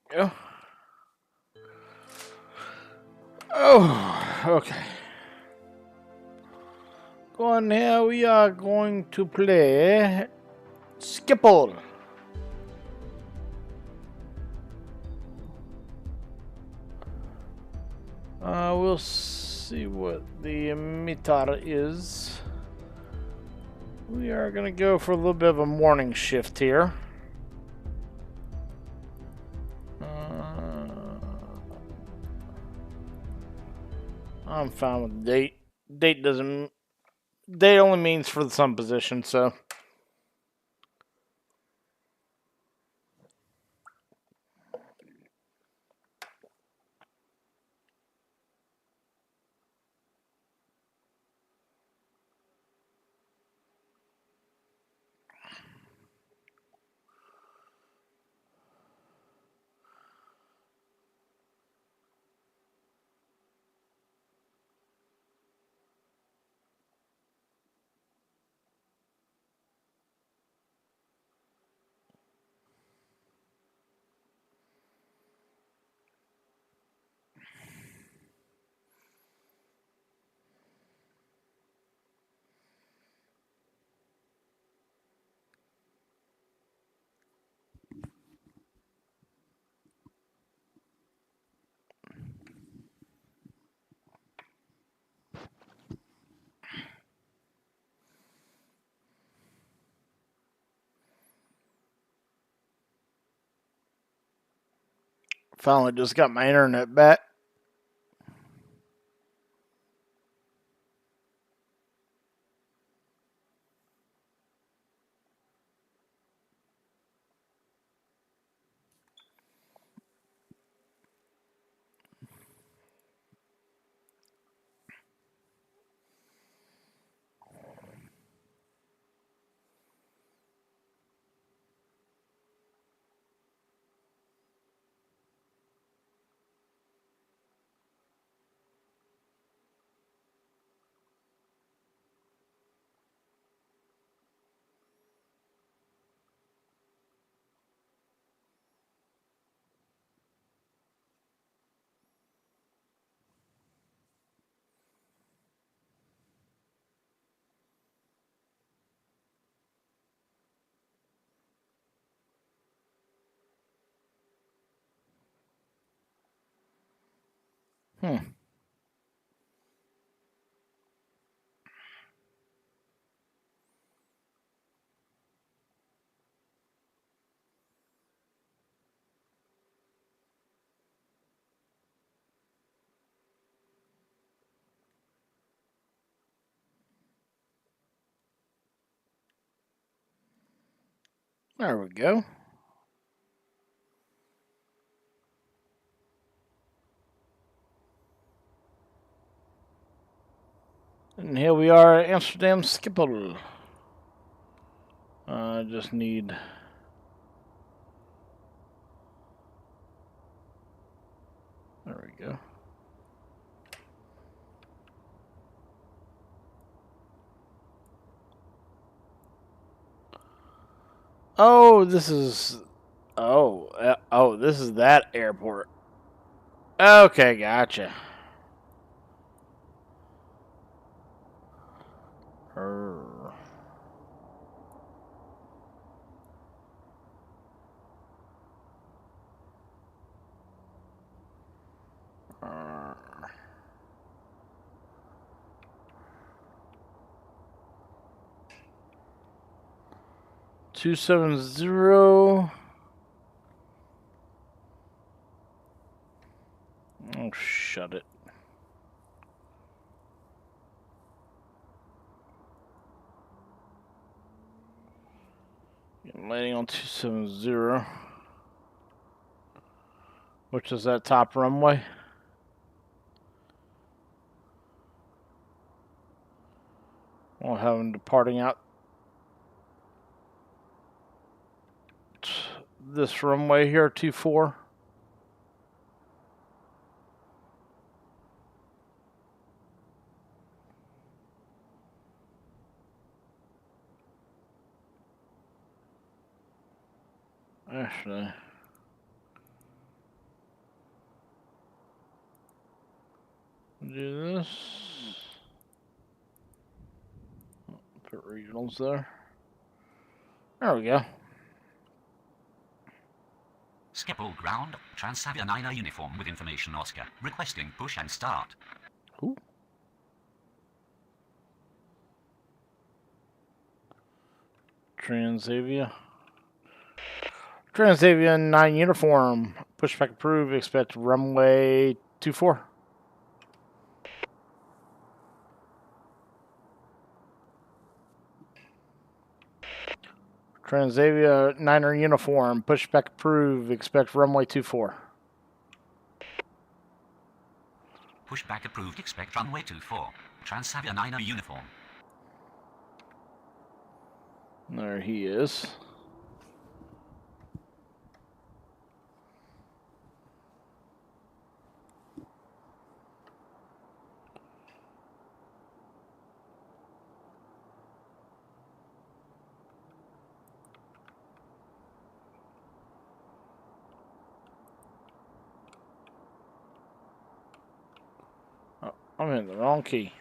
go. Oh, okay. Go on here. We are going to play Skipple. We'll see what the meter is. We are going to go for a little bit of a morning shift here. I'm fine with date. Date doesn't. Date only means for the sun position, so. Finally just got my internet back. There we go. And here we are at Amsterdam Schiphol. I just need... There we go. Oh, this is... Oh, this is that airport. Okay, gotcha. 270. Oh, shut it. I'm landing on 270. Which is that top runway. We'll have them departing out this runway here, 24. Actually, Do this. Put regionals there. There we go. Skip all ground. Transavia 9er uniform with information Oscar. Requesting push and start. Ooh. Transavia. Transavia 9 uniform. Pushback approved. Expect runway 24. Transavia 9er uniform. Pushback approved. Expect runway 24. Pushback approved. Expect runway 24. Transavia 9er uniform. There he is. Oh, I'm in the wrong key.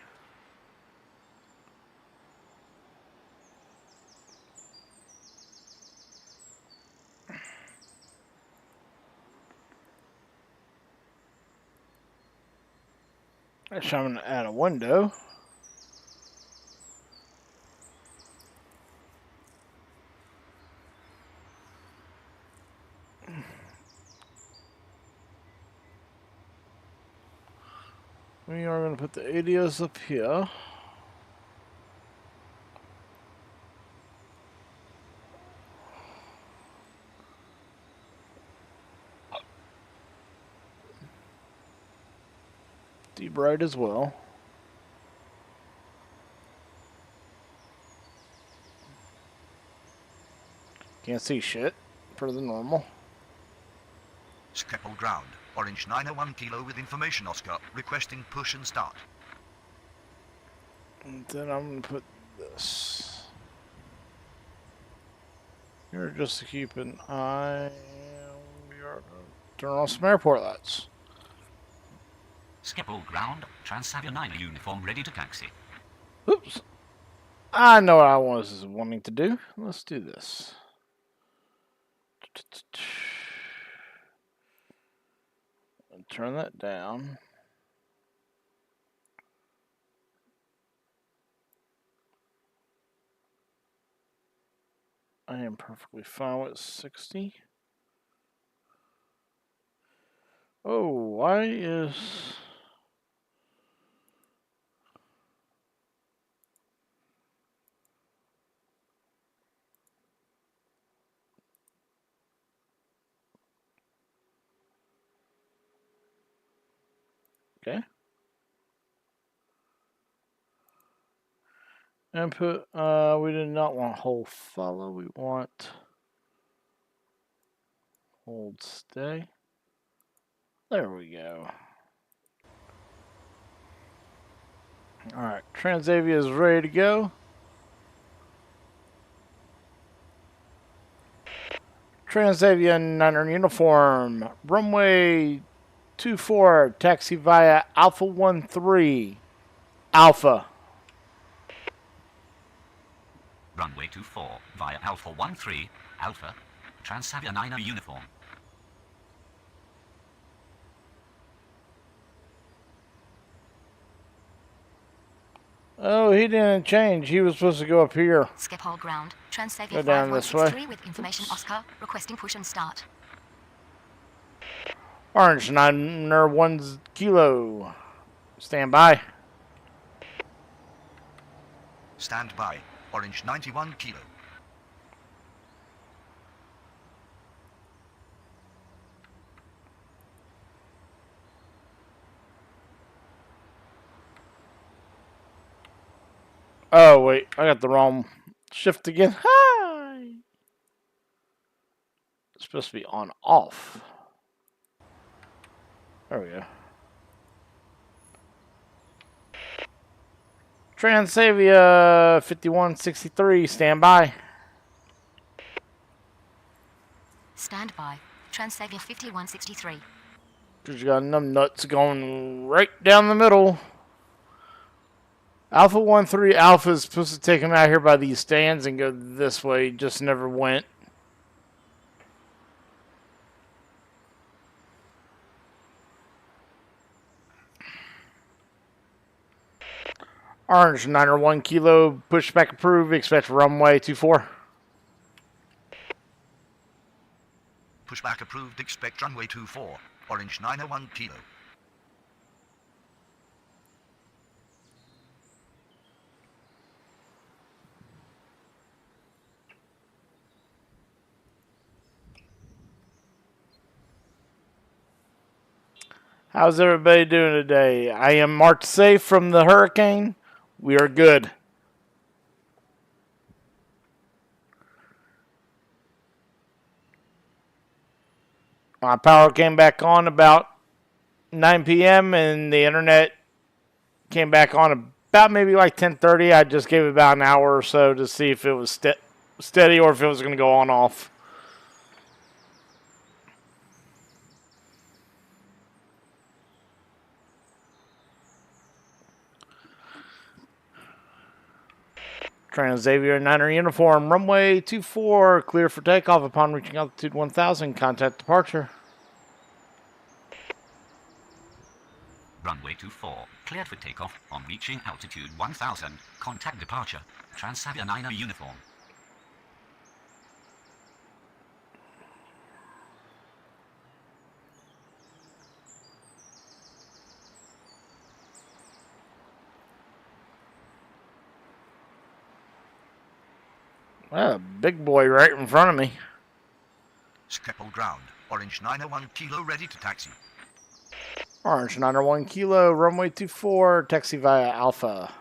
Actually, I'm going to add a window. We are going to put the ADS up here. Deep right as well. Can't see shit. Per the normal. Skip all ground. Orange 901 kilo with information Oscar. Requesting push and start. And then I'm going to put this here just to keep an eye. We are going to turn on some airport lights. Skip all ground. Transavia 9er uniform ready to taxi. Oops. I know what I was wanting to do. Let's do this. And turn that down. I am perfectly fine with 60. Oh, why is... Okay. Input, we did not want hold follow, we want hold stay. There we go. Alright, Transavia is ready to go. Transavia 9er uniform, runway 24, taxi via Alpha 13, Alpha. Runway 24 via Alpha 13, Alpha. Transavia 9er uniform. Oh, he didn't change. He was supposed to go up here. Skip all ground. Transavia Go down this way. 5163 with information Oscar. Requesting push and start. Orange 9er 1 kilo. Stand by. Stand by. Orange 91 kilo. Oh, wait. I got the wrong shift again. Hi! It's supposed to be on off. There we go. Transavia 5163, stand by. Stand by. Transavia 5163. Because you got them nuts going right down the middle. Alpha 1-3 Alpha is supposed to take him out here by these stands and go this way. Just never went. Orange 901 Kilo, pushback approved, expect runway 24. Pushback approved, expect runway 24. Orange 901 Kilo. How's everybody doing today? I am marked safe from the hurricane. We are good. My power came back on about 9 p.m. and the internet came back on about maybe like 10:30. I just gave it about an hour or so to see if it was steady or if it was going to go on off. Xavier 9er uniform, runway 24, clear for takeoff upon reaching altitude 1000, contact departure. Runway 24, cleared for takeoff on reaching altitude 1000, contact departure, Transavia 9er uniform. Well, big boy right in front of me. Skeppel ground. Orange 901 Kilo ready to taxi. Orange 901 Kilo, runway 24, taxi via Alpha.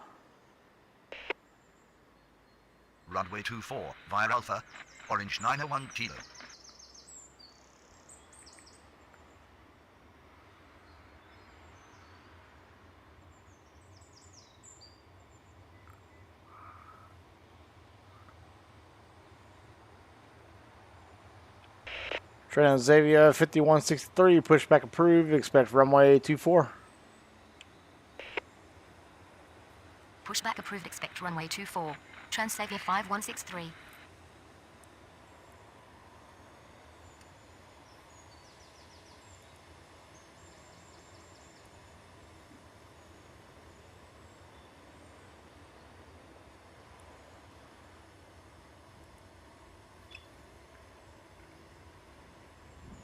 Runway 24 via Alpha. Orange 901 Kilo. Transavia 5163, pushback approved, expect runway 24. Pushback approved, expect runway 24. Transavia 5163.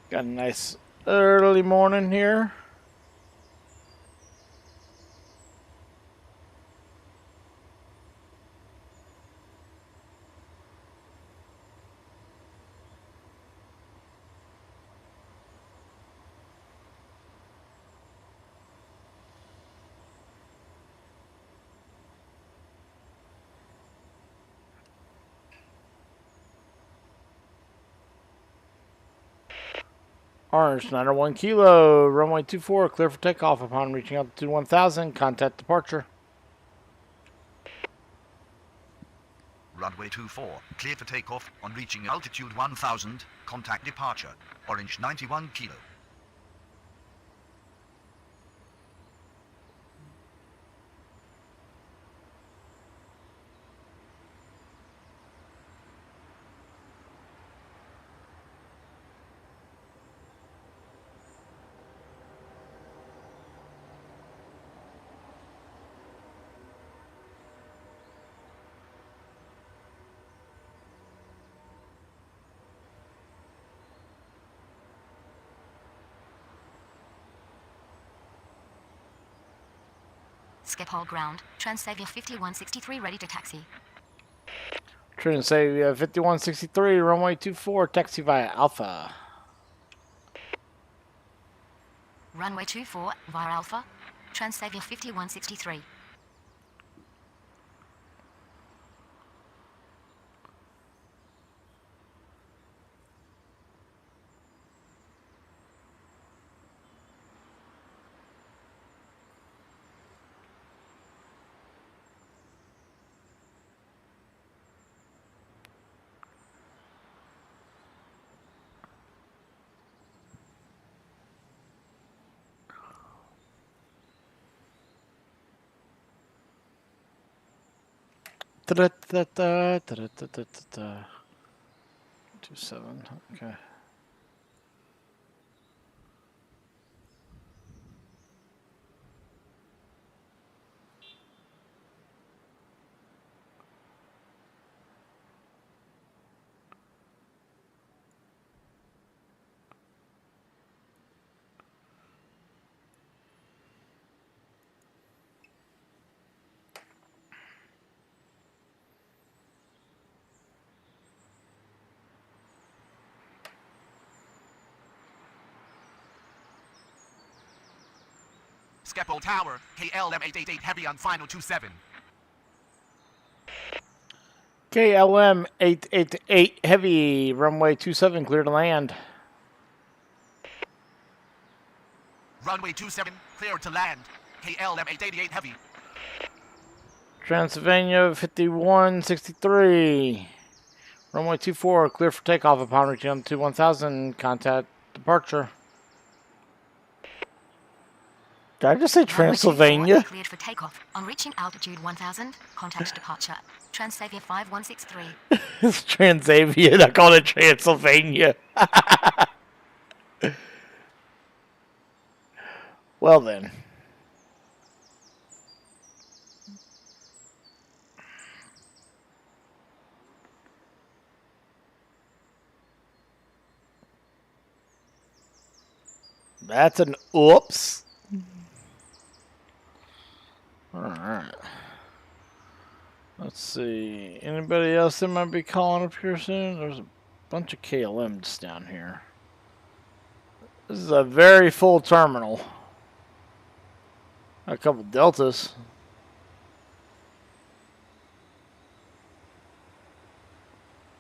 Got a nice early morning here. Orange 901 Kilo, runway 24, clear for takeoff upon reaching altitude 1000, contact departure. Runway 24, clear for takeoff on reaching altitude 1000, contact departure. Orange 91 Kilo. Schiphol ground. Transavia 5163 ready to taxi. Transavia 5163, runway 24, taxi via Alpha. Runway 24 via Alpha. Transavia 5163. Da-da-da-da, 27. Okay. Skeppel Tower, KLM 888 Heavy on final 27. KLM 888 Heavy, runway 27, clear to land. Runway 27, clear to land. KLM 888 Heavy. Transylvania 5163. Runway 24, clear for takeoff upon reaching altitude 1000. Contact departure. Did I just say Transylvania? Runway 24 cleared for takeoff. On reaching altitude 1000, contact departure. Transavia 5163. It's Transavia. I called it Transylvania. Well then. That's an oops. Alright. Let's see. Anybody else that might be calling up here soon? There's a bunch of KLMs down here. This is a very full terminal. A couple Deltas.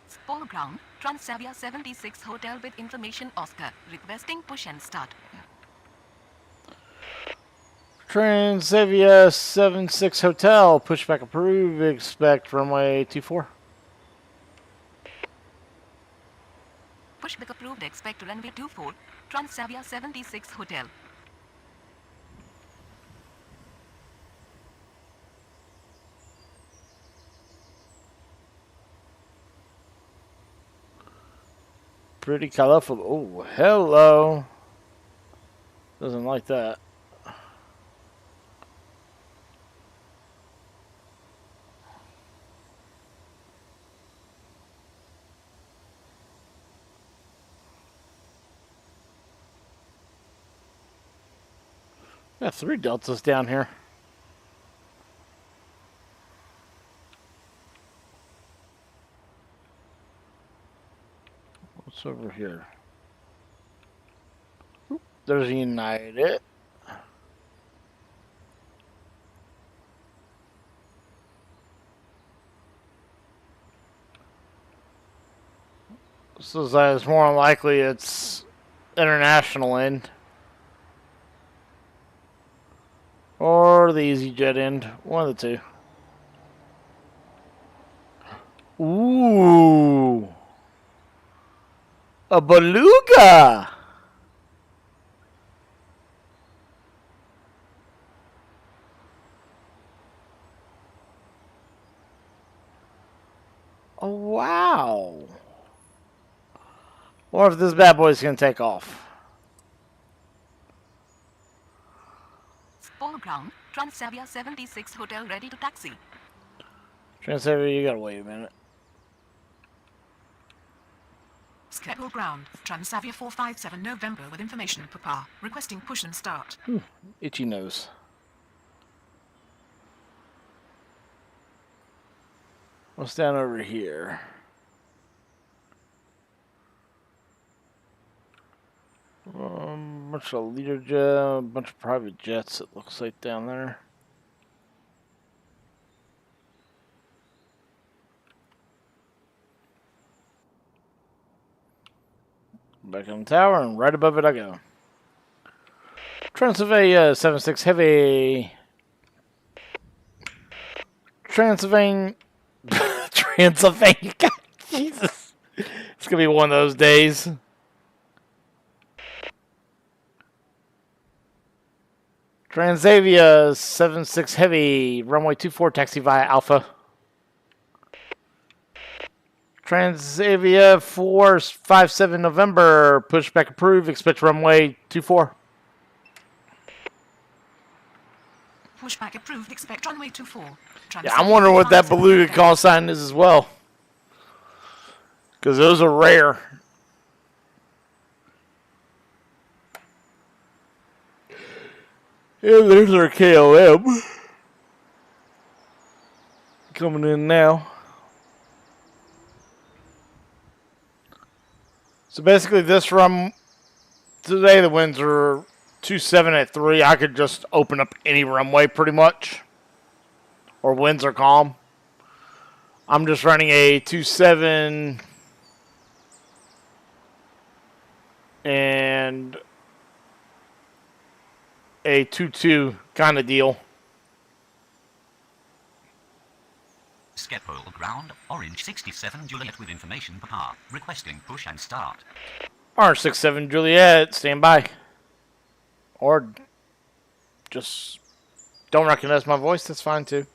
Spore ground, Transavia 76 Hotel with information Oscar, requesting push and start. Transavia 76 Hotel, pushback approved, expect runway 24. Pushback approved, expect runway 24, Transavia 76 Hotel. Pretty colorful. Oh, hello. Doesn't like that. Got 3 Deltas down here. What's over here? Oop, there's United. So it's more likely it's international end. Or the EasyJet end. One of the two. Ooh. A beluga. Oh, wow. Or if this bad boy's going to take off. Spore ground, Transavia 76 Hotel ready to taxi. Transavia, you got to wait a minute. Skeppel ground, Transavia 457 November with information, Papa. Requesting push and start. Itchy nose. What's down over here? Bunch of leader jet, a bunch of private jets. It looks like down there. Back on the tower, and right above it I go. Transylvania 76 Heavy. Transylvania. Transylvania. God, Jesus. It's going to be one of those days. Transavia 76 Heavy. Runway 24, taxi via Alpha. Transavia 457 November. Pushback approved. Expect runway 24. Pushback approved. Expect runway 24. Yeah, I'm wondering what that beluga call sign is as well. Because those are rare. Yeah, there's our KLM. Coming in now. So basically this run today, the winds are 27 at 3. I could just open up any runway pretty much. Or winds are calm. I'm just running a 27 and a 22 kind of deal. Skeppole ground, orange 67 Juliet with information Papa, requesting push and start. Orange 67 Juliet, stand by. Or just don't recognize my voice, that's fine too.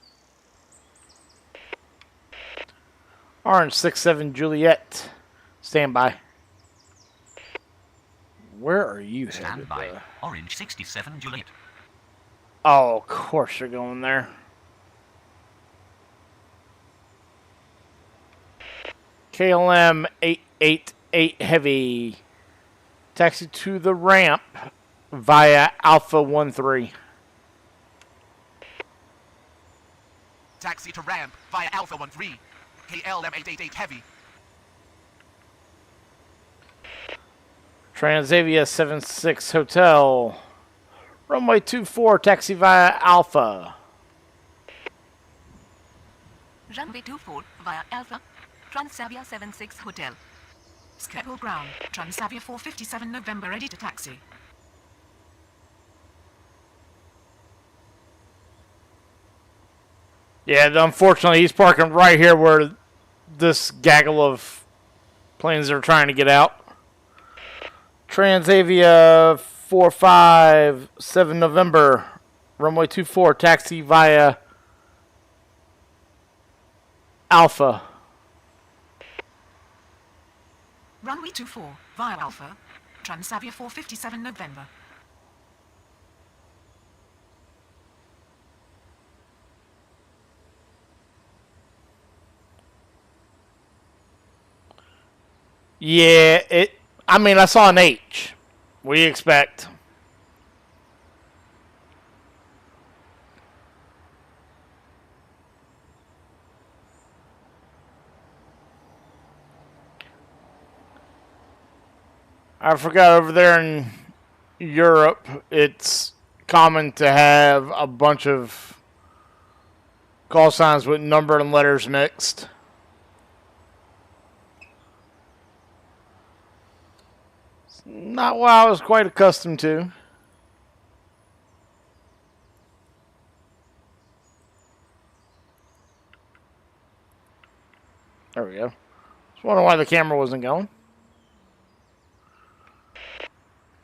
Orange 67 Juliet, stand by. Where are you Stand headed? by, orange 67 Juliet. Oh, of course you're going there. KLM 888 Heavy. Taxi to the ramp via Alpha 13. Taxi to ramp via Alpha 13. KLM 888 Heavy. Transavia 76 Hotel. Runway 24, taxi via Alpha. Runway 24 via Alpha. Transavia 76 Hotel. Skeppole ground. Transavia 457 November ready to taxi. Yeah, unfortunately, he's parking right here where this gaggle of planes are trying to get out. Transavia 457 November, runway 24, taxi via Alpha. Runway 24 via Alpha. Transavia 457 November. Yeah, I mean, I saw an H. What do you expect? I forgot over there in Europe, it's common to have a bunch of call signs with number and letters mixed. It's not what I was quite accustomed to. There we go. Just wondering why the camera wasn't going.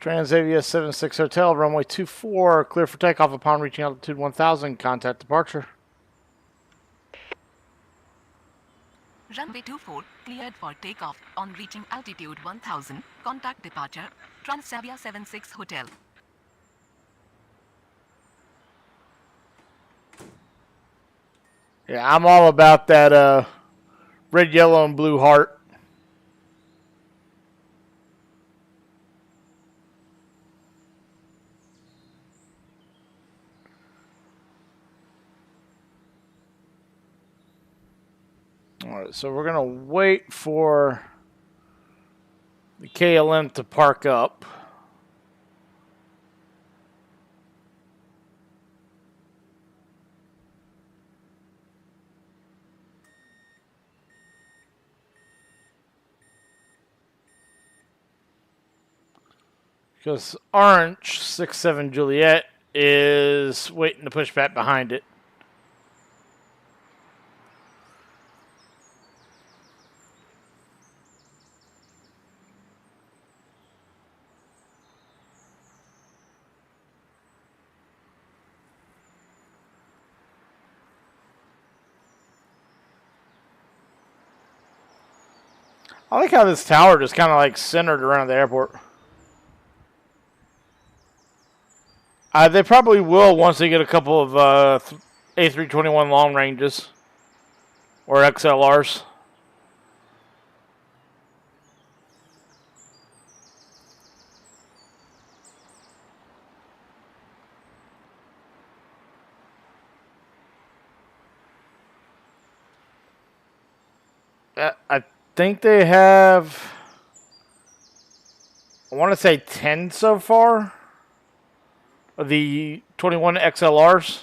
Transavia 76 Hotel, runway 24, clear for takeoff upon reaching altitude 1000. Contact departure. Runway 24 cleared for takeoff on reaching altitude 1000. Contact departure. Transavia 76 Hotel. Yeah, I'm all about that red, yellow, and blue heart. Alright, so we're going to wait for the KLM to park up. Because Orange 67 Juliet is waiting to push back behind it. I like how this tower just kind of like centered around the airport. They probably will once they get a couple of A321 long ranges or XLRs. I think they have, I want to say 10 so far of the 21 XLRs.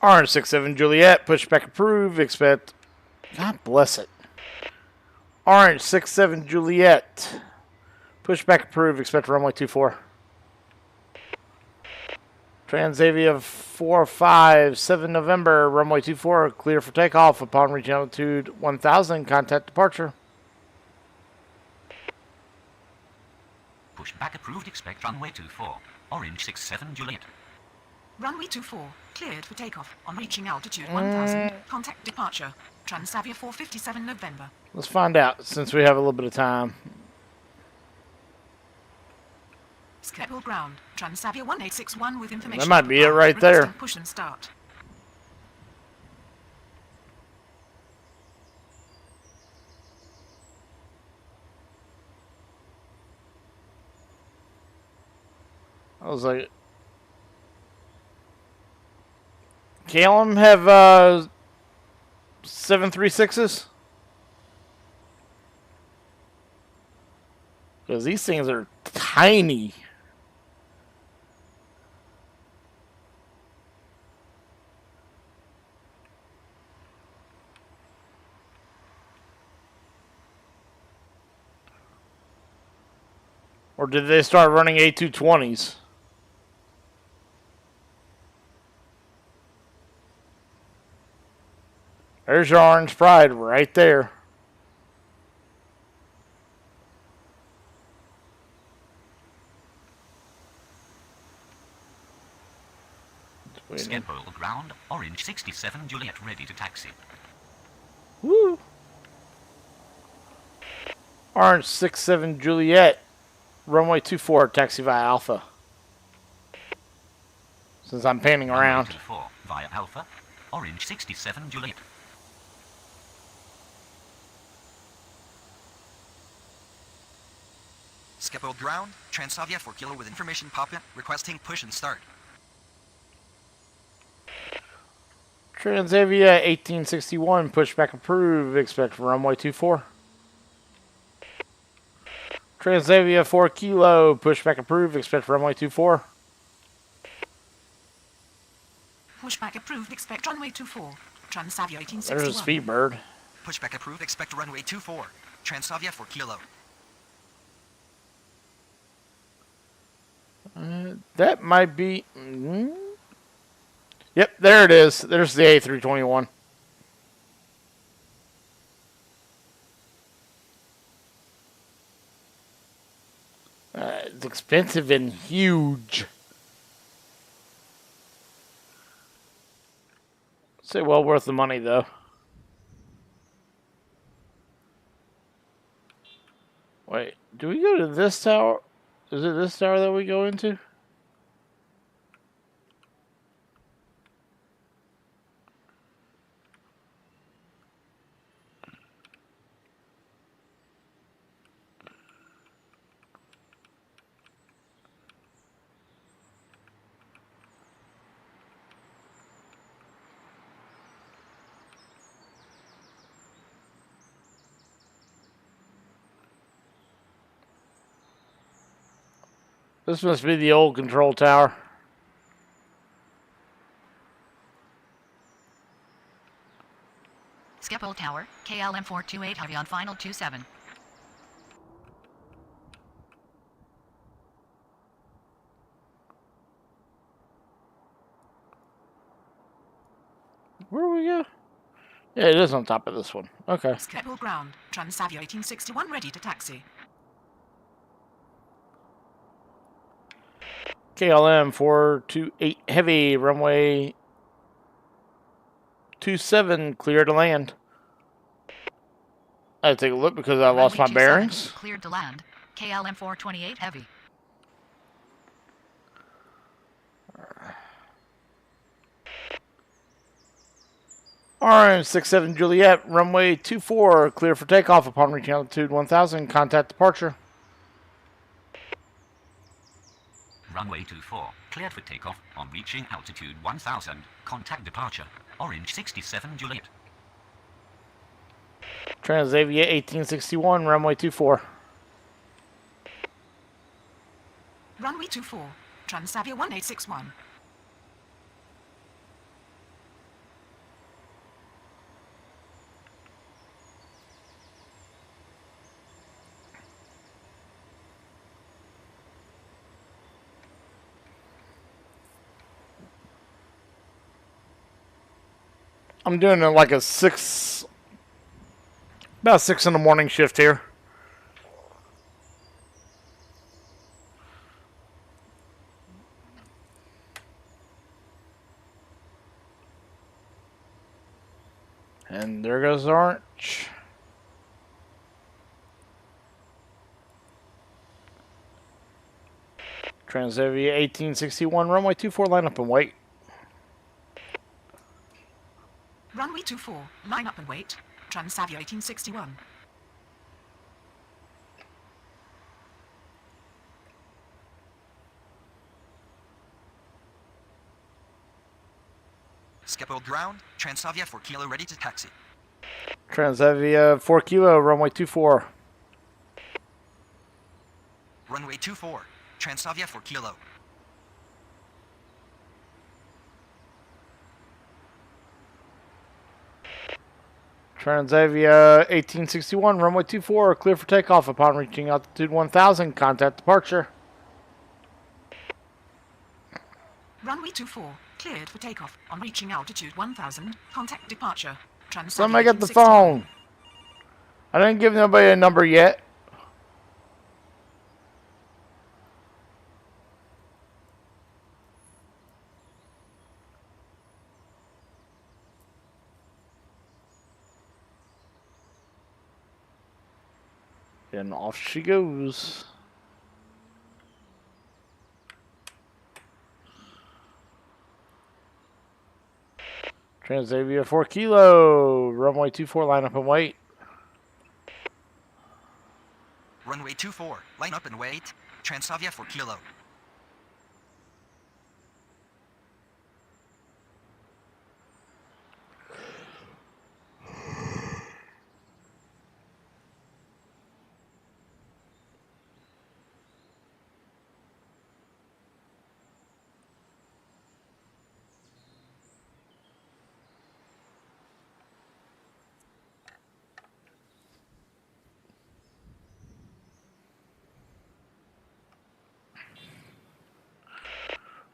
Orange 67 Juliet, pushback approved, expect, God bless it. Orange 67 Juliet, pushback approved, expect runway 24. Transavia 457 November, runway 24, clear for takeoff upon reaching altitude 1000, contact departure. Pushback approved, expect runway 24. Orange 67 Juliet. Runway 24, cleared for takeoff. On reaching altitude 1000, contact departure. Transavia 457 November. Let's find out since we have a little bit of time. Skeppel ground. Transavia 1861 with information. That might be it right Requesting there. Push and start. I was like, KLM have 736s? Because these things are tiny. Or did they start running A220s? There's your Orange Pride right there. Skeppel ground. Orange 67 Juliet ready to taxi. Woo! Orange 67 Juliet, runway 24, taxi via Alpha. Since I'm panning around. 24 via Alpha. Orange 67 Juliet. Skeppel ground. Transavia 4 kilo with information pop-up requesting push and start. Transavia 1861, pushback approved, expect runway 24. Transavia 4 kilo, pushback approved, expect runway 24. Pushback approved. Expect runway 24. Transavia 1861. There's a Speedbird. Pushback approved. Expect runway 24. Transavia 4 kilo. That might be... Yep, there it is. There's the A321. It's expensive and huge. Say well worth the money, though. Wait, do we go to this tower? Is it this tower that we go into? This must be the old control tower. Skeppel Tower, KLM 428 heavy on final 27. Where do we go? Yeah, it is on top of this one. Okay. Skeppel ground. Transavia 1861 ready to taxi. KLM 428 heavy, runway 27, clear to land. I had to take a look because I lost my Runway 27, bearings. Cleared to land. KLM 428 heavy. RM67 Juliet, runway 24, clear for takeoff upon reaching altitude 1000. Contact departure. Runway 24, cleared for takeoff on reaching altitude 1000. Contact departure. Orange 67 Juliet. Transavia 1861, runway 24. Runway 24, Transavia 1861. I'm doing like a about 6 in the morning shift here. And there goes Orange. Transavia 1861, runway 24, line up and wait. Runway 24, line up and wait. Transavia 1861. Skipper ground. Transavia 4 Kilo ready to taxi. Transavia 4 Kilo, runway 24. Runway 24. Transavia 4 Kilo. Transavia 1861, runway 24, clear for takeoff upon reaching altitude 1000. Contact departure. Runway 24, cleared for takeoff on reaching altitude 1000. Contact departure. Transavia Somebody get the 1861. phone. I didn't give nobody a number yet. And off she goes. Transavia 4 Kilo, runway 24, line up and wait. Runway 24. Line up and wait. Transavia 4 Kilo.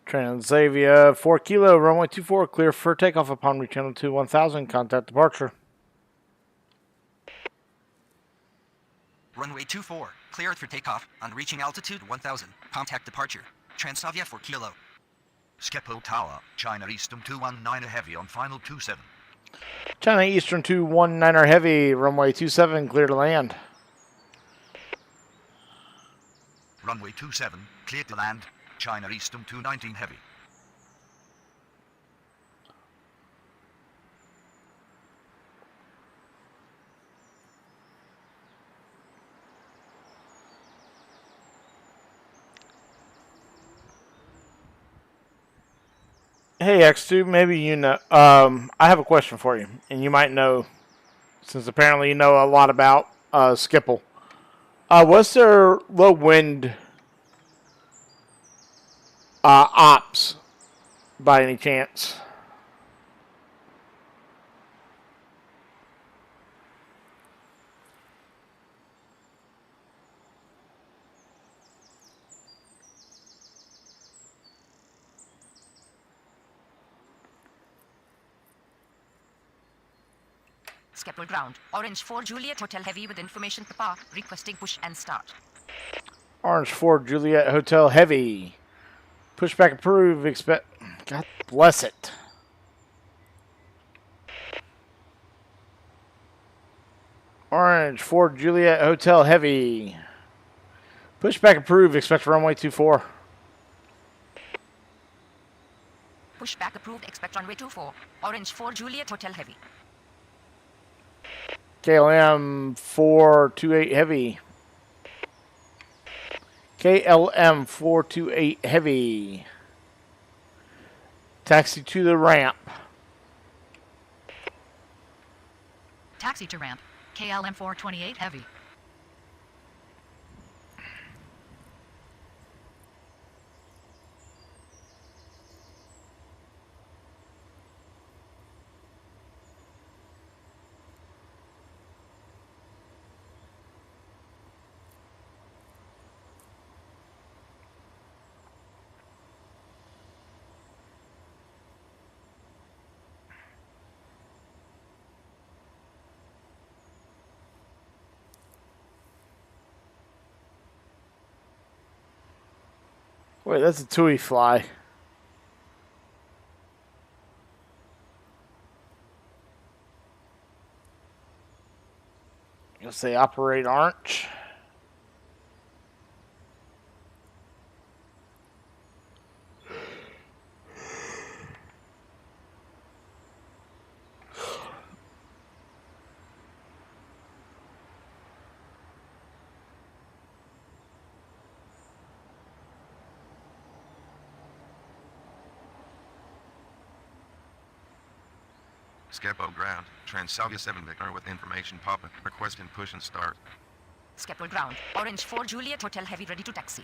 Transavia 4 Kilo, runway 24, clear for takeoff upon reaching altitude 1000. Contact departure. Runway 24. Cleared for takeoff on reaching altitude 1000. Contact departure. Transavia 4 Kilo. Skeppel Tower, China Eastern 219 heavy on final 27. China Eastern 219er heavy, runway 27, clear to land. Runway 27, clear to land. China Eastern 219 heavy. Hey X2, maybe you know. I have a question for you, and you might know, since apparently you know a lot about Skipple. What's their low wind ops by any chance? Skeppel ground. Orange 4 Juliet Hotel heavy with information Papa. Requesting push and start. Orange 4 Juliet Hotel heavy. Pushback approved. Expect. God bless it. Orange 4 Juliet Hotel Heavy. Pushback approved. Expect runway 24. Pushback approved. Expect runway 24. Orange 4 Juliet Hotel Heavy. KLM 428 Heavy. KLM 428 Heavy. Taxi to the ramp. Taxi to ramp. KLM 428 Heavy. Wait, that's a TUI fly. You'll say operate orange. Skepo ground. Transalvia 7 Victor with information pop-up. Requesting push and start. Skeppel ground. Orange 4 Juliet Hotel Heavy ready to taxi.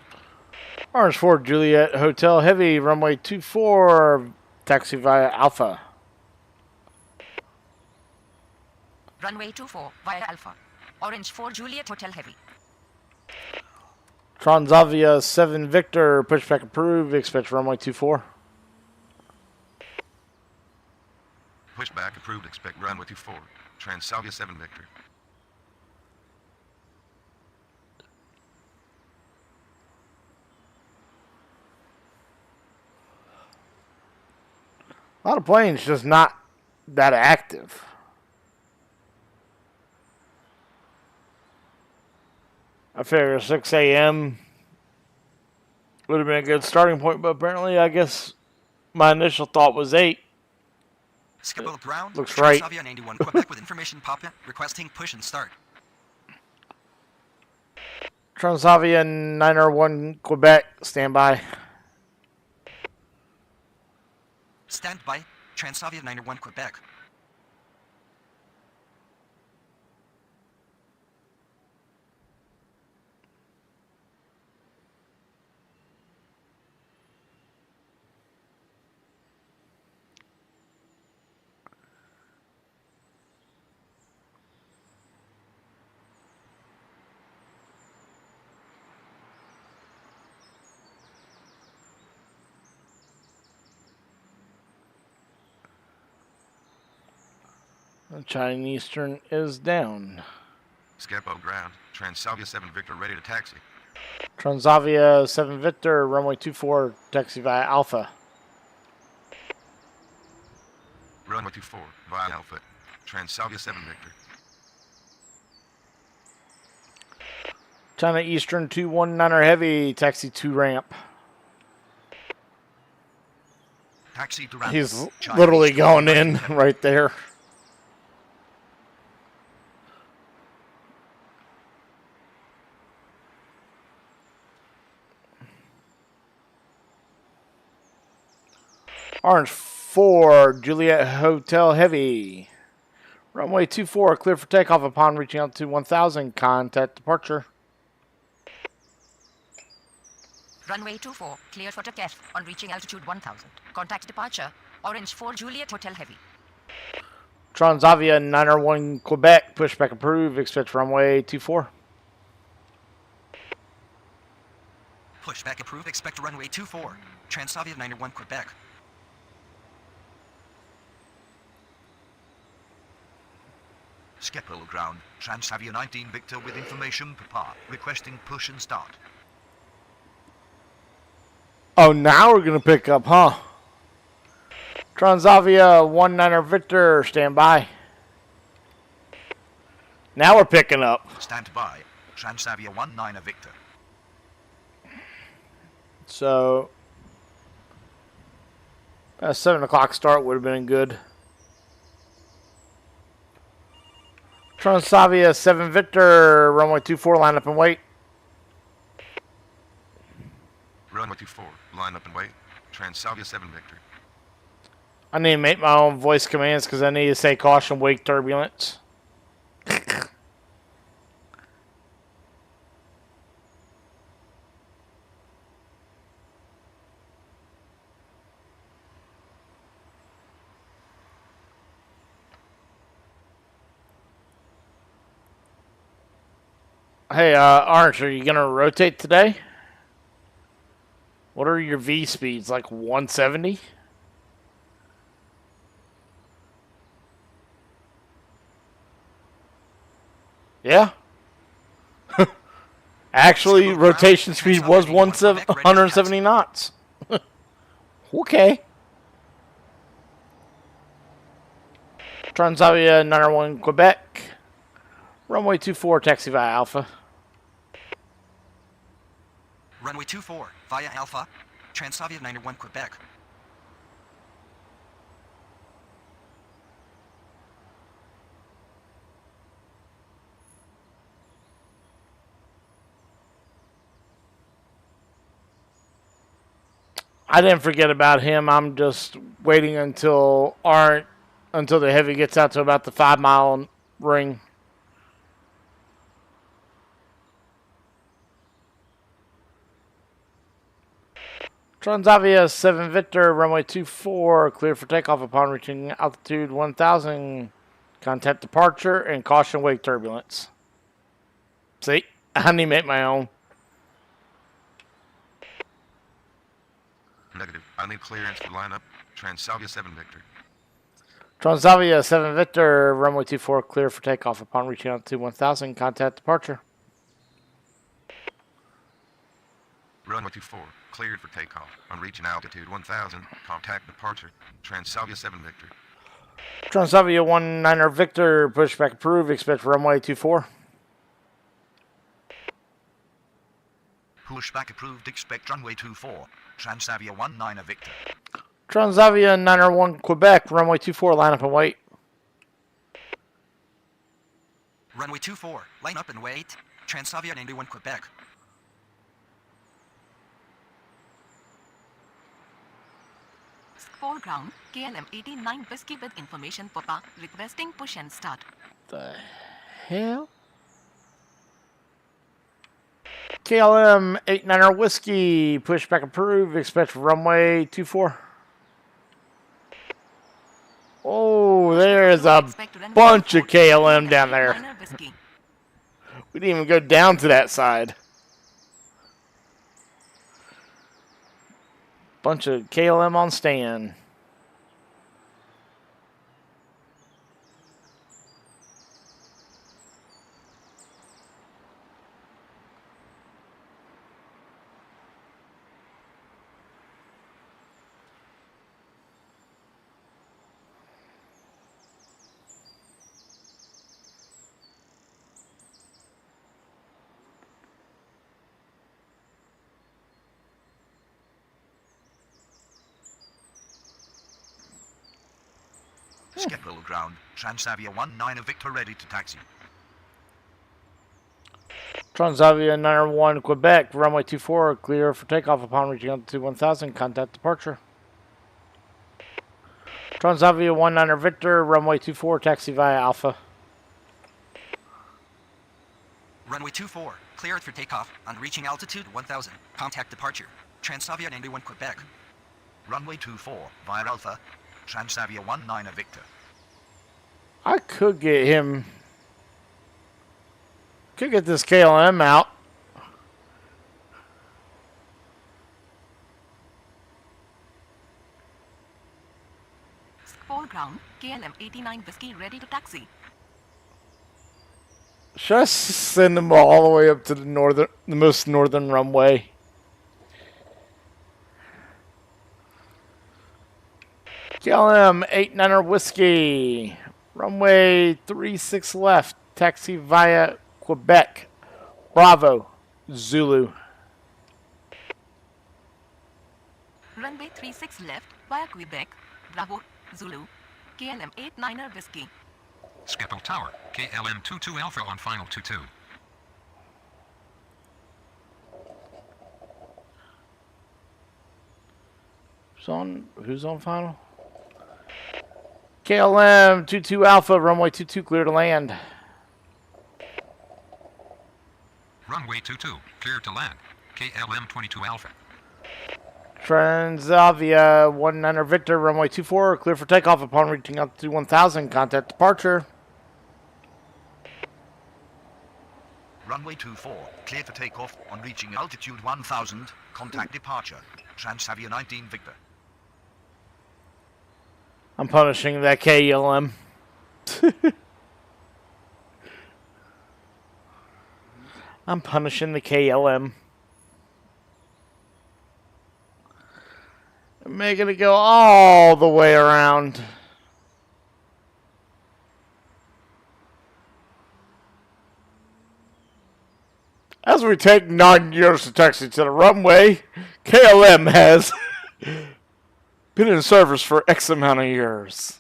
Orange 4 Juliet Hotel Heavy, runway 24, taxi via Alpha. Runway 24 via Alpha. Orange 4 Juliet Hotel Heavy. Transavia 7 Victor, pushback approved, expect runway 24. Pushback approved. Expect runway 24. Transalvia 7 Victor. A lot of planes just not that active. I figure 6 a.m. would have been a good starting point, but apparently I guess my initial thought was 8. Skepo ground. Looks right. Transavia 91 Quebec with information pop-up. Requesting push and start. Transavia 901 Quebec, standby. Stand by. Transavia 91 Quebec. Chinese Eastern is down. Skepo ground. Transalvia 7 Victor ready to taxi. Transavia 7 Victor, runway 24, taxi via Alpha. Runway 24 via Alpha. Transalvia 7 Victor. China Eastern 219er Heavy, taxi to ramp. Taxi to ramp. He's China literally Eastern going 119 in Heavy. right there. Orange 4, Juliet Hotel Heavy. Runway 24, clear for takeoff upon reaching altitude 1000. Contact departure. Runway 24 cleared for takeoff on reaching altitude 1000. Contact departure. Orange 4 Juliet Hotel Heavy. Transavia 901 Quebec, pushback approved. Expect runway 24. Pushback approved. Expect runway 24. Transavia 91 Quebec. Skeppel ground. Transavia 19 Victor with information Papa. Requesting push and start. Oh, now we're going to pick up, huh? Transavia 19er Victor, stand by. Now we're picking up. Stand by. Transavia 19 Victor. So, a 7 o'clock start would have been good. Transavia 7 Victor, runway 24, line up and wait. Runway 24, line up and wait. Transavia 7 Victor. I need to make my own voice commands because I need to say caution, wake turbulence. Hey, Orange, are you going to rotate today? What are your V speeds? Like 170? Yeah. Actually, rotation speed was 170 knots. Okay. Transavia 901 Quebec. Runway 24, taxi via Alpha. Runway 24 via Alpha. Transavia 91 Quebec. I didn't forget about him. I'm just waiting until the heavy gets out to about the 5 mile ring. Transavia 7 Victor, runway 24, clear for takeoff upon reaching altitude 1000. Contact departure and caution wake turbulence. See, I need to make my own. Negative. I need clearance for lineup. Transavia 7 Victor. Transavia 7 Victor, runway 24, clear for takeoff upon reaching altitude 1000. Contact departure. Runway 24, cleared for takeoff. On reaching altitude 1000, contact departure. Transavia 7 Victor. Transavia 19 Victor, pushback approved. Expect runway 24. Pushback approved. Expect runway 24. Transavia 19 Victor. Transavia 901 Quebec, runway 24, line up and wait. Runway 24, line up and wait. Transavia 91 Quebec. Foreground, KLM 89 Whiskey with information Papa, requesting push and start. The hell? KLM 89 Whiskey, pushback approved. Expect runway 24. Oh, there's a bunch of KLM down there. We didn't even go down to that side. Bunch of KLM on stand. Skeppel ground. Transavia 19 Victor ready to taxi. Transavia 901 Quebec, runway 24, clear for takeoff upon reaching altitude 1000. Contact departure. Transavia 19 Victor, runway 24, taxi via Alpha. Runway 24, cleared for takeoff. On reaching altitude 1000, contact departure. Transavia 91 Quebec. Runway 24 via Alpha. Transavia 19 Victor. I could get him. Could get this KLM out. Foreground, KLM 89 Whiskey ready to taxi. Should I send them all the way up to the most northern runway? KLM 89 Whiskey, runway 36 left, Taxi via Quebec. Bravo, Zulu. Runway 36 left via Quebec. Bravo, Zulu. KLM 89er Whiskey. Skeppel Tower, KLM 22 Alpha on final 22. Who's on final? KLM 22 Alpha, runway 22, clear to land. Runway 22, clear to land. KLM 22 Alpha. Transavia 19er Victor, runway 24, clear for takeoff upon reaching altitude 1000. Contact departure. Runway 24, clear for takeoff on reaching altitude 1000. Contact departure. Transavia 19 Victor. I'm punishing that KLM. I'm punishing the KLM. I'm making it go all the way around. As we take 9 years to taxi to the runway, KLM has been in service for X amount of years.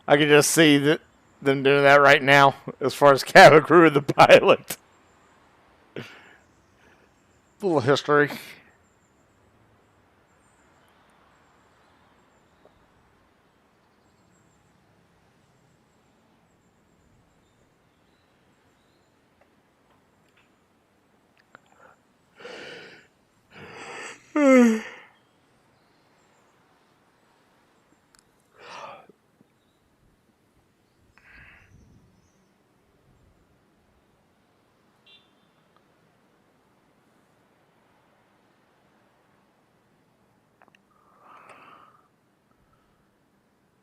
I can just see them doing that right now as far as cabin crew and the pilot. A little history.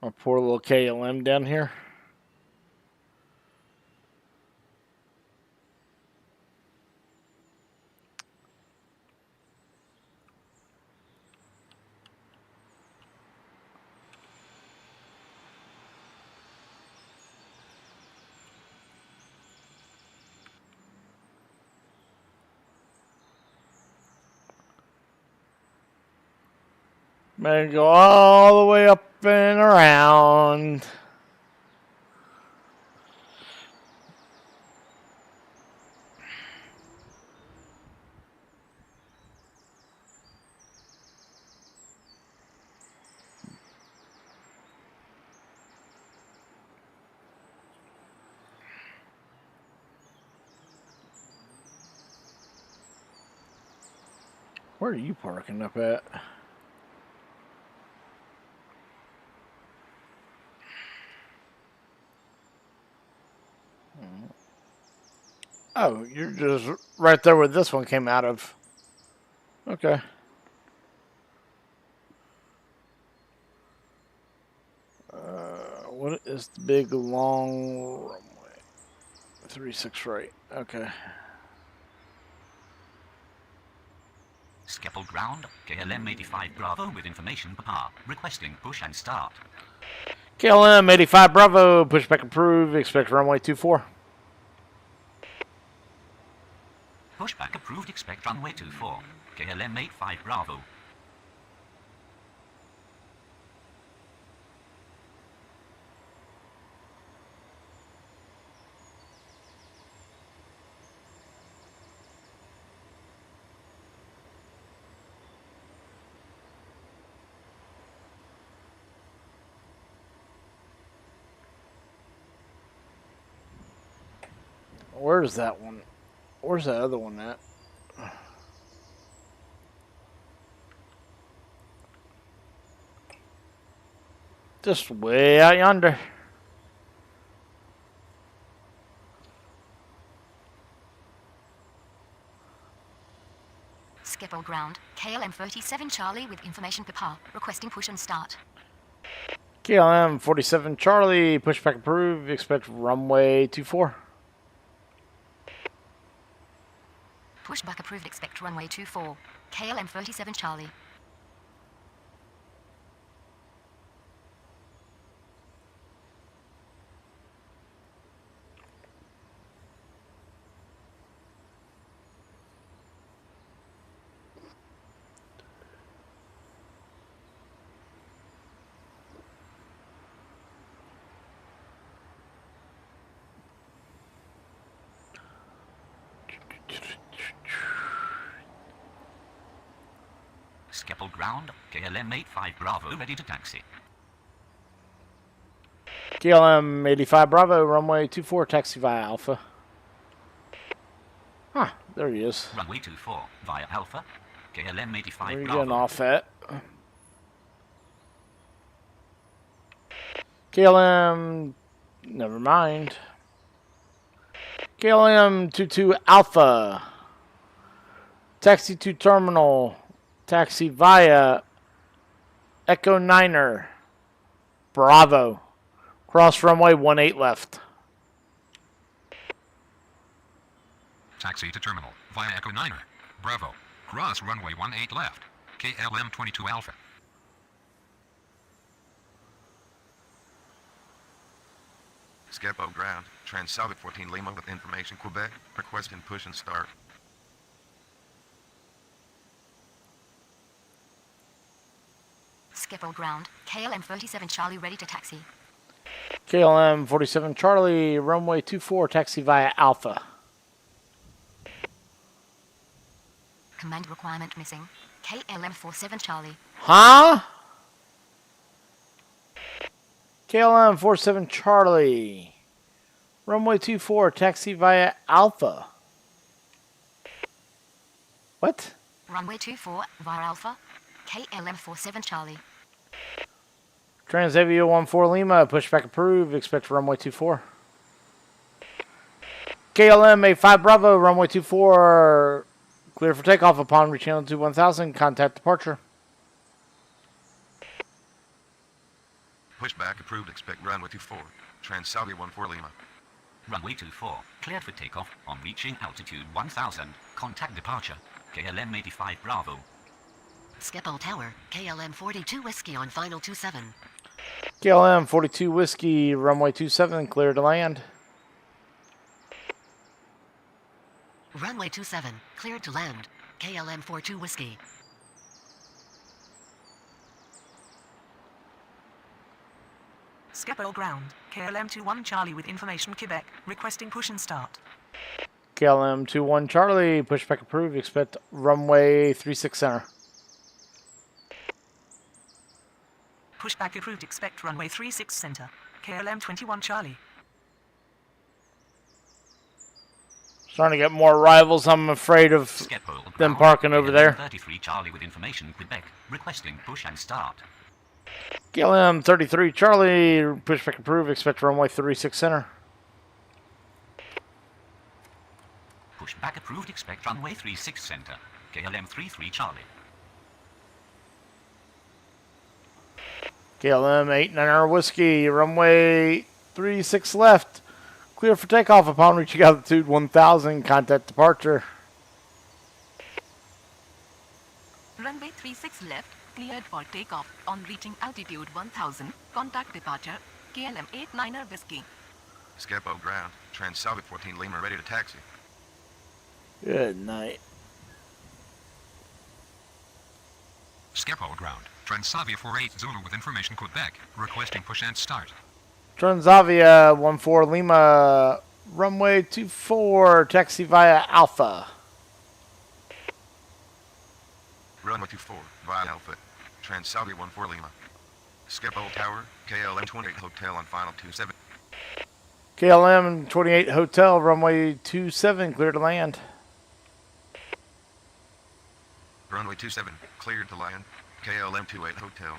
Our poor little KLM down here. Man, go all the way up and around. Where are you parking up at? Oh, you're just right there where this one came out of. Okay. What is the big long runway? 36 right. Okay. Skeppel ground, KLM 85 Bravo with information Papa. Requesting push and start. KLM 85 Bravo, pushback approved, expect runway 24. Pushback approved, expect runway 24. KLM 85 Bravo. Where's that one? Where's that other one at? Just way out yonder. Skeppel ground, KLM 37 Charlie with information Papa, requesting push and start. KLM 47 Charlie, pushback approved, expect runway 24. Pushback approved, expect runway 24. KLM 37 Charlie. Skeppel ground, KLM 85 Bravo ready to taxi. KLM 85 Bravo, runway 24, taxi via Alpha. Huh, there he is. Runway 24 via Alpha, KLM 85 Where are you Bravo. getting off at? KLM, never mind. KLM 22 Alpha, taxi to terminal, taxi via Echo 9er, Bravo, cross runway 18 left. Taxi to terminal via Echo 9er. Bravo. Cross runway 18 left. KLM 22 Alpha. Skepo ground. Transsalva 14 Lima with information Quebec. Requesting push and start. Skeppel ground, KLM 37 Charlie ready to taxi. KLM 47 Charlie, runway 24, taxi via Alpha. Command requirement missing. KLM 47 Charlie. Huh? KLM 47 Charlie, runway 24, taxi via Alpha. What? Runway 24 via Alpha. KLM 47 Charlie. Transavia 14 Lima, pushback approved, expect runway 24. KLM 85 Bravo, runway 24, clear for takeoff upon reaching altitude 1000, contact departure. Pushback approved. Expect runway 24. Transsalva 14 Lima. Runway 24 cleared for takeoff on reaching altitude 1000, contact departure, KLM 85 Bravo. Skeppel Tower, KLM 42 Whiskey on final 27. KLM 42 Whiskey, runway 27, clear to land. Runway 27, cleared to land. KLM 42 Whiskey. Skeppel ground, KLM 21 Charlie with information Quebec, requesting push and start. KLM 21 Charlie, pushback approved, expect runway 36 center. Pushback approved, expect runway 36 center. KLM 21 Charlie. Starting to get more arrivals, I'm afraid of Skeppel them ground, parking over KLM there. 33 Charlie with information Quebec, requesting push and start. KLM 33 Charlie, pushback approved, expect runway 36 center. Pushback approved, expect runway 36 center, KLM 33 Charlie. KLM 89 Whiskey, runway 36 left, clear for takeoff upon reaching altitude 1000, contact departure. Runway 36 left, cleared for takeoff on reaching altitude 1000, contact departure, KLM 89er Whiskey. Skepo ground. Transsalva 14 Lima ready to taxi. Good night. Skepo ground. Transavia 48 Zulu with information Quebec. Requesting push and start. Transavia 14 Lima, runway 24, taxi via Alpha. Runway 24 via Alpha. Transsalva 14 Lima. Skepo Tower. KLM 28 Hotel on final 27. KLM 28 Hotel, runway 27, clear to land. Runway 27 cleared to land. KLM 28 Hotel.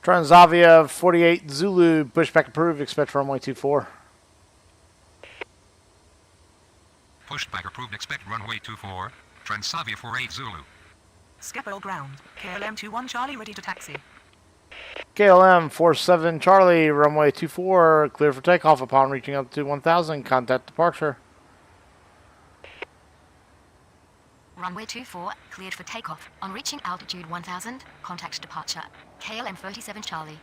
Transavia 48 Zulu, pushback approved, expect runway 24. Pushback approved. Expect runway 24. Transavia 48 Zulu. Skeppel ground, KLM 21 Charlie ready to taxi. KLM 47 Charlie, runway 24, clear for takeoff upon reaching altitude 1000, contact departure. Runway 24, cleared for takeoff. On reaching altitude 1000, contact departure. KLM 37 Charlie.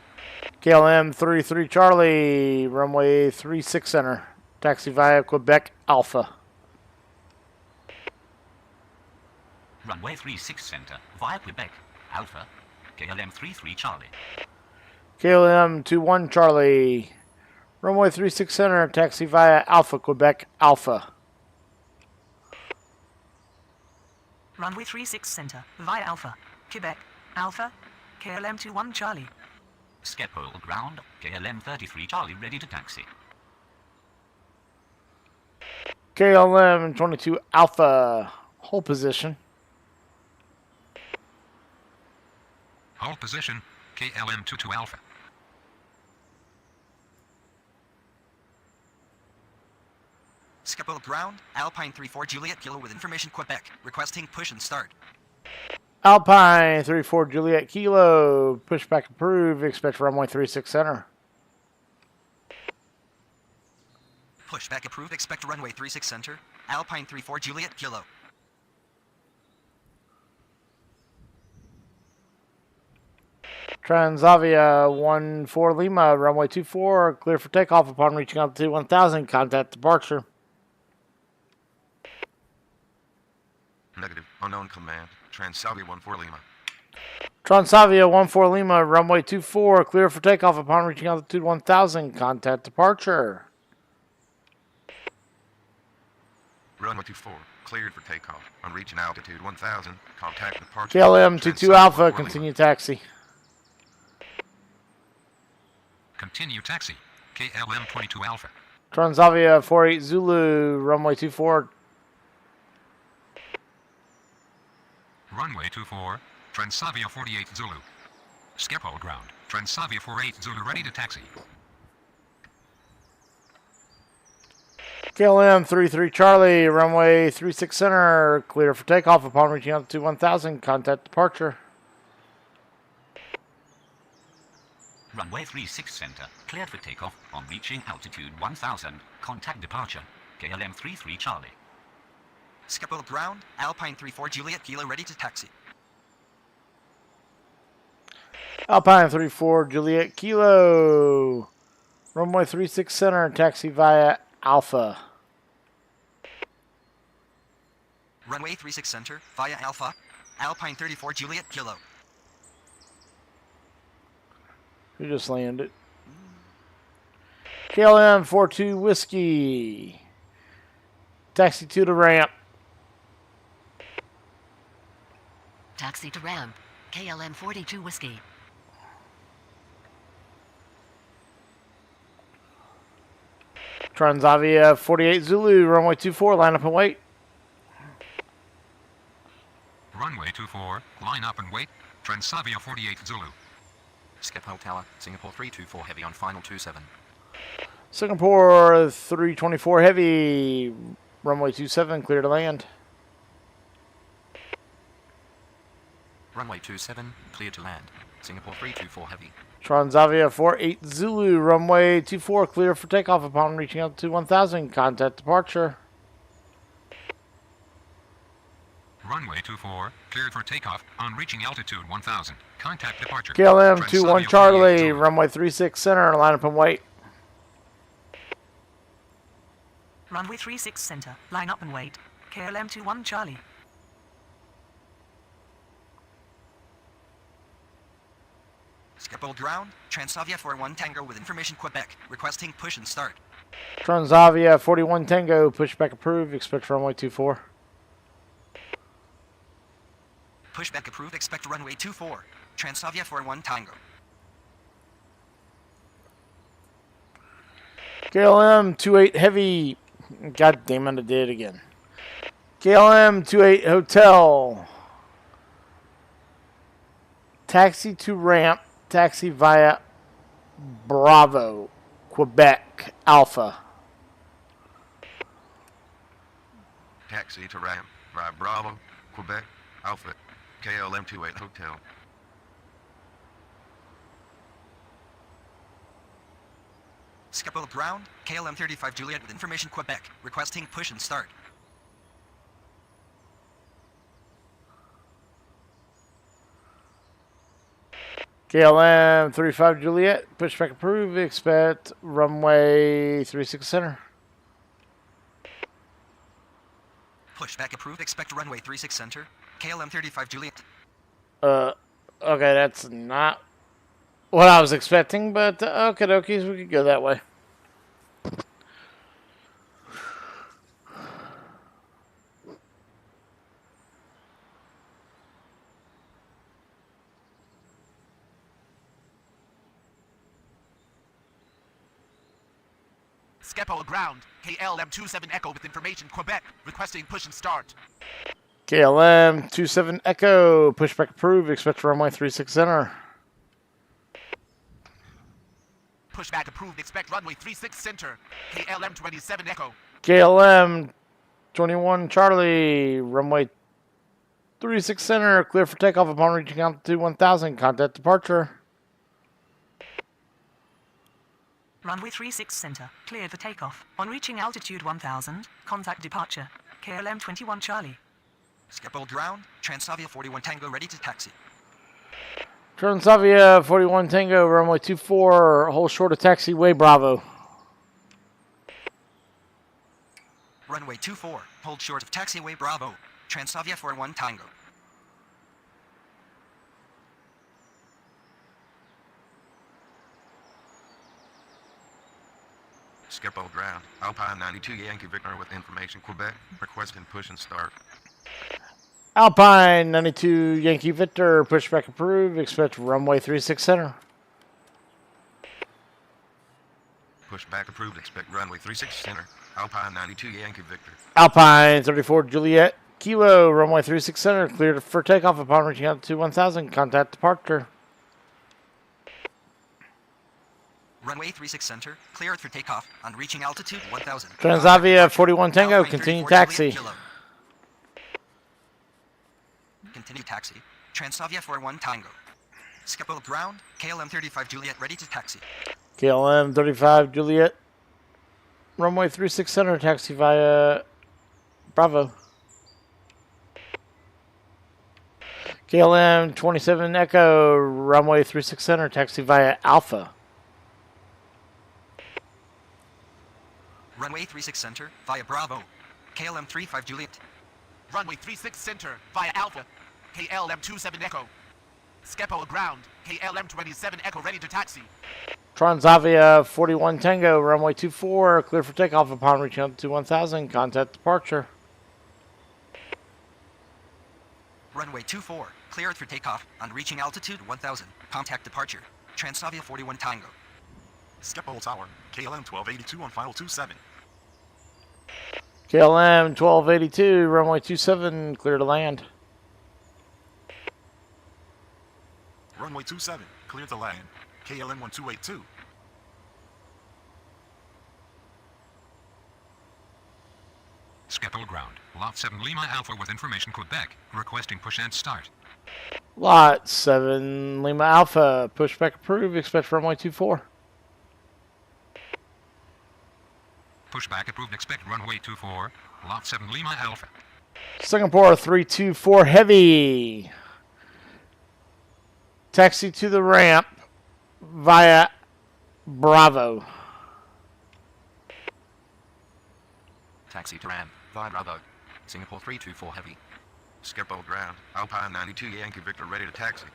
KLM 33 Charlie, runway 36 center, taxi via Quebec Alpha. Runway 36 center, via Quebec, Alpha, KLM 33 Charlie. KLM 21 Charlie, runway 36 center, taxi via Alpha, Quebec Alpha. Runway 36 center, via Alpha, Quebec, Alpha, KLM 21 Charlie. Skeppole ground, KLM 33 Charlie ready to taxi. KLM 22 Alpha, hold position. Hold position. KLM 22 Alpha. Skeppole ground, Alpine 34 Juliet Kilo with information Quebec. Requesting push and start. Alpine 34 Juliet Kilo, pushback approved, expect runway 36 center. Pushback approved, expect runway 36 center. Alpine 34 Juliet Kilo. Transavia 14 Lima, runway 24, clear for takeoff upon reaching altitude 1000, contact departure. Negative. Unknown command. Transavia 14 Lima. Transavia 14 Lima, runway 24, clear for takeoff upon reaching altitude 1000, contact departure. Runway 24. Cleared for takeoff. On reaching altitude 1000, contact departure. KLM 22 Transavia Alpha, 14 Lima. continue taxi. Continue taxi. KLM 22 Alpha. Transavia 48 Zulu, runway 24. Runway 24. Transavia 48 Zulu. Skeppole ground. Transavia 48 Zulu ready to taxi. KLM 33 Charlie, runway 36 center, clear for takeoff upon reaching altitude 1000, contact departure. Runway 36 center, cleared for takeoff on reaching altitude 1000, contact departure. KLM 33 Charlie. Skeppole ground, Alpine 34 Juliet Kilo ready to taxi. Alpine 34 Juliet Kilo, runway 36 center, taxi via Alpha. Runway 36 center, via Alpha, Alpine 34 Juliet Kilo. You just landed. KLM 42 Whiskey, taxi to the ramp. Taxi to ramp. KLM 42 Whiskey. Transavia 48 Zulu, runway 24, line up and wait. Runway 24. Line up and wait. Transavia 48 Zulu. Skeppole Tower, Singapore 324 heavy on final 27. Singapore 324 Heavy, runway 27, clear to land. Runway 27, clear to land. Singapore 324 heavy. Transavia 48 Zulu, runway 24, clear for takeoff upon reaching altitude 1000, contact departure. Runway 24. Cleared for takeoff on reaching altitude 1000. Contact departure. KLM Transavia 21 48 Charlie, Zulu. runway 36 center, line up and wait. Runway 36 center, line up and wait. KLM 21 Charlie. Skeppole ground, Transavia 41 Tango with information Quebec. Requesting push and start. Transavia 41 Tango, pushback approved, expect runway 24. Pushback approved, expect runway 24. Transavia 41 Tango. KLM 28 Heavy, god damn it, I did it again. KLM 28 Hotel, taxi to ramp, taxi via Bravo, Quebec, Alpha. Taxi to ramp. Via Bravo, Quebec, Alpha. KLM 28 Hotel. Skeppole ground, KLM 35 Juliet with information Quebec. Requesting push and start. KLM 35 Juliet, pushback approved, expect runway 36 center. Pushback approved, expect runway 36 center. KLM 35 Juliet. Okay, that's not what I was expecting, but okay, dokies, we could go that way. Skepo ground. KLM 27 Echo with information Quebec. Requesting push and start. KLM 27 Echo, pushback approved, expect runway 36 center. Pushback approved. Expect runway 36 center. KLM 27 Echo. KLM 21 Charlie, runway 36 center, clear for takeoff upon reaching altitude 1000, contact departure. Runway 36 center, cleared for takeoff. On reaching altitude 1000, contact departure. KLM 21 Charlie. Schiphol ground. Transavia 41 Tango ready to taxi. Transavia 41 Tango, runway 24, hold short of taxiway Bravo. Runway 24, hold short of taxiway Bravo. Transavia 41 Tango. Schiphol ground. Alpine 92 Yankee Victor with information Quebec. Requesting push and start. Alpine 92 Yankee Victor, pushback approved, expect runway 36 center. Pushback approved. Expect runway 36 center. Alpine 92 Yankee Victor. Alpine 34 Juliet Kilo, runway 36 center, cleared for takeoff upon reaching altitude 1000, contact departure. Runway 36 center, cleared for takeoff on reaching altitude 1000. Transavia 41 Tango, Alpine continue 34 taxi. Juliet Kilo. Continue taxi. Transavia 41 Tango. Schiphol ground. KLM 35 Juliet ready to taxi. KLM 35 Juliet, runway 36 center, taxi via Bravo. KLM 27 Echo, runway 36 center, taxi via Alpha. Runway 36 center via Bravo. KLM 35 Juliet. Runway 36 center via Alpha. KLM 27 Echo. Skepo ground. KLM 27 Echo ready to taxi. Transavia 41 Tango, runway 24, clear for takeoff upon reaching altitude 1000, contact departure. Runway 24, cleared for takeoff on reaching altitude 1000. Contact departure. Transavia 41 Tango. Schiphol Tower, KLM 1282 on final 27. KLM 1282, runway 27, clear to land. Runway 27, clear to land. KLM 1282. Schiphol ground. Lot 7 Lima Alpha with information Quebec. Requesting push and start. Lot 7 Lima Alpha, pushback approved, expect runway 24. Pushback approved. Expect runway 24. Lot 7 Lima Alpha. Singapore 324 Heavy, taxi to the ramp via Bravo. Taxi to ramp via Bravo. Singapore 324 Heavy. Schiphol ground. Alpine 92 Yankee Victor ready to taxi.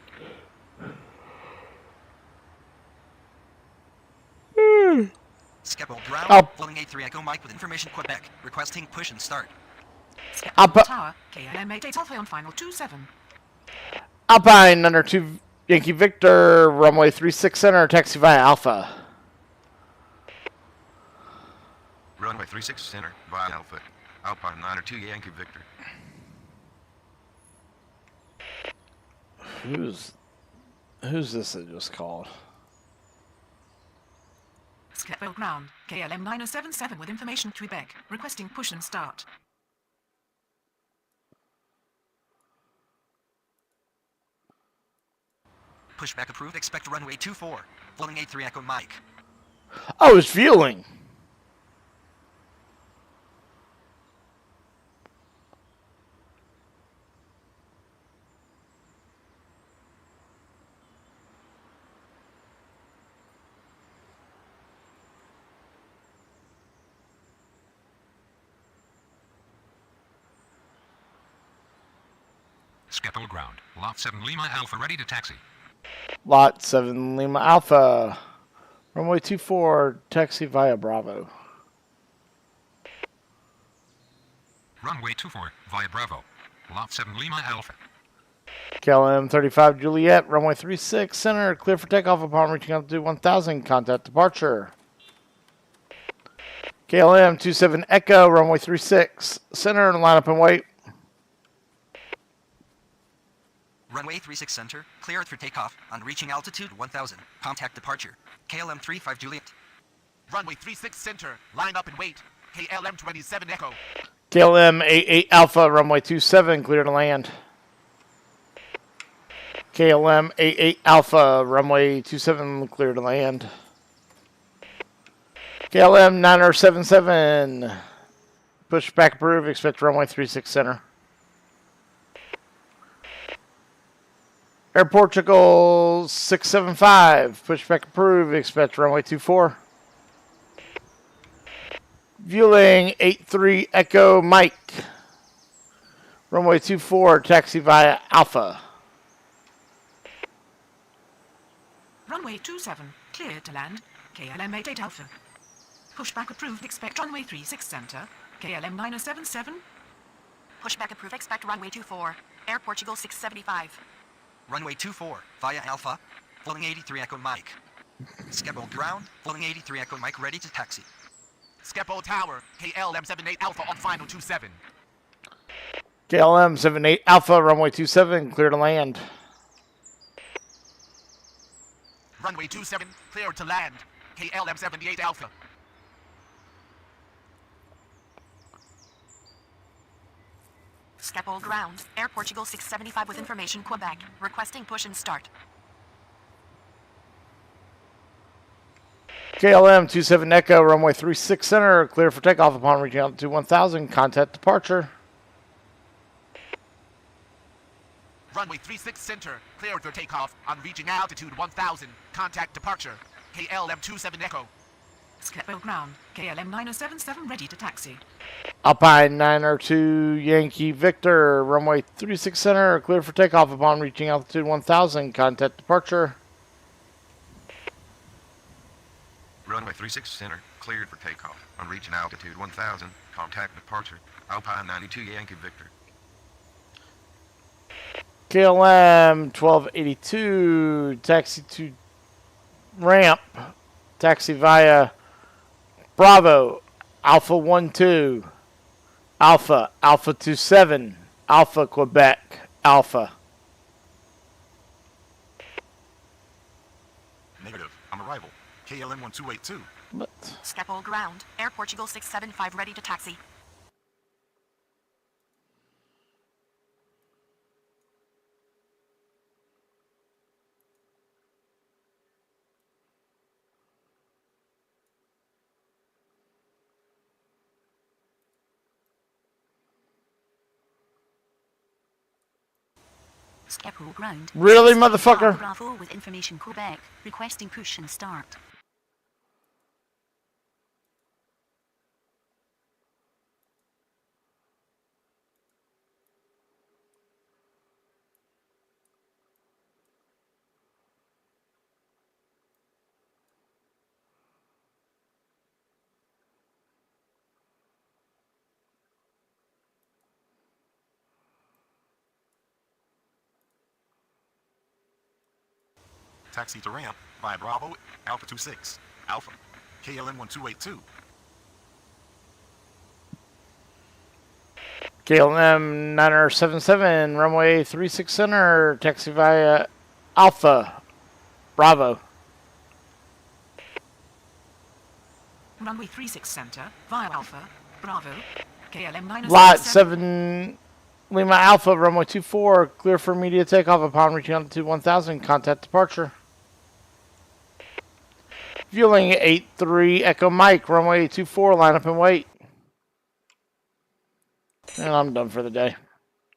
Schiphol ground. Oh. Flying 83 Echo Mike with information Quebec. Requesting push and start. Schiphol Tower, KLM 88 Alpha on final 27. Alpine under 2 Yankee Victor, runway 36 center, taxi via Alpha. Runway 36 center via Alpha. Alpine 92 Yankee Victor. Who's this that just called? Schiphol ground, KLM 9077 with information Quebec. Requesting push and start. Pushback approved. Expect runway 24. Flying 83 Echo Mike. Oh, it's fueling. Schiphol ground. Lot 7 Lima Alpha ready to taxi. Lot 7 Lima Alpha, runway 24, taxi via Bravo. Runway 24 via Bravo. Lot 7 Lima Alpha. KLM 35 Juliet, runway 36 center, clear for takeoff upon reaching altitude 1000, contact departure. KLM 27 Echo, runway 36 center, line up and wait. Runway 36 center, cleared for takeoff on reaching altitude 1000. Contact departure. KLM 35 Juliet. Runway 36 center, line up and wait. KLM 27 Echo. KLM 88 Alpha, runway 27, clear to land. KLM 88 Alpha, runway 27, clear to land. KLM 9077, pushback approved, expect runway 36 center. Air Portugal 675, pushback approved, expect runway 24. Vueling 83 Echo Mike, runway 24, taxi via Alpha. Runway 27, cleared to land. KLM 88 Alpha. Pushback approved, expect runway 36 center. KLM 9077. Pushback approved. Expect runway 24. Air Portugal 675. Runway 24 via Alpha. Floating 83 Echo Mike. Skeppel ground. Floating 83 Echo Mike ready to taxi. Skeppel Tower, KLM 78 Alpha on final 27. KLM 78 Alpha, runway 27, clear to land. Runway 27, clear to land. KLM 78 Alpha. Skeppel ground. Air Portugal 675 with information Quebec. Requesting push and start. KLM 27 Echo, runway 36 center, clear for takeoff upon reaching altitude 1000, contact departure. Runway 36 center, cleared for takeoff on reaching altitude 1000. Contact departure. KLM 27 Echo. Skeppel ground. KLM 9077 ready to taxi. Alpine 902 Yankee Victor, runway 36 center, clear for takeoff upon reaching altitude 1000, contact departure. Runway 36 center, cleared for takeoff. On reaching altitude 1000, contact departure. Alpine 92 Yankee Victor. KLM 1282, taxi to ramp, taxi via Bravo, Alpha 12, Alpha, Alpha 27, Alpha Quebec, Alpha. Negative. On arrival. KLM 1282. But Skeppel ground. Air Portugal 675 ready to taxi. Skeppel ground. really, motherfucker? Bravo with information Quebec. Requesting push and start. Taxi to ramp via Bravo, Alpha 26, Alpha, KLM 1282. KLM 9077, runway 36 center, taxi via Alpha, Bravo. Runway 36 center via Alpha. Bravo. KLM 9077. Lot 7 Lima Alpha, runway 24, clear for immediate takeoff upon reaching altitude 1000, contact departure. Fueling 83 Echo Mike, runway 24, line up and wait. And I'm done for the day.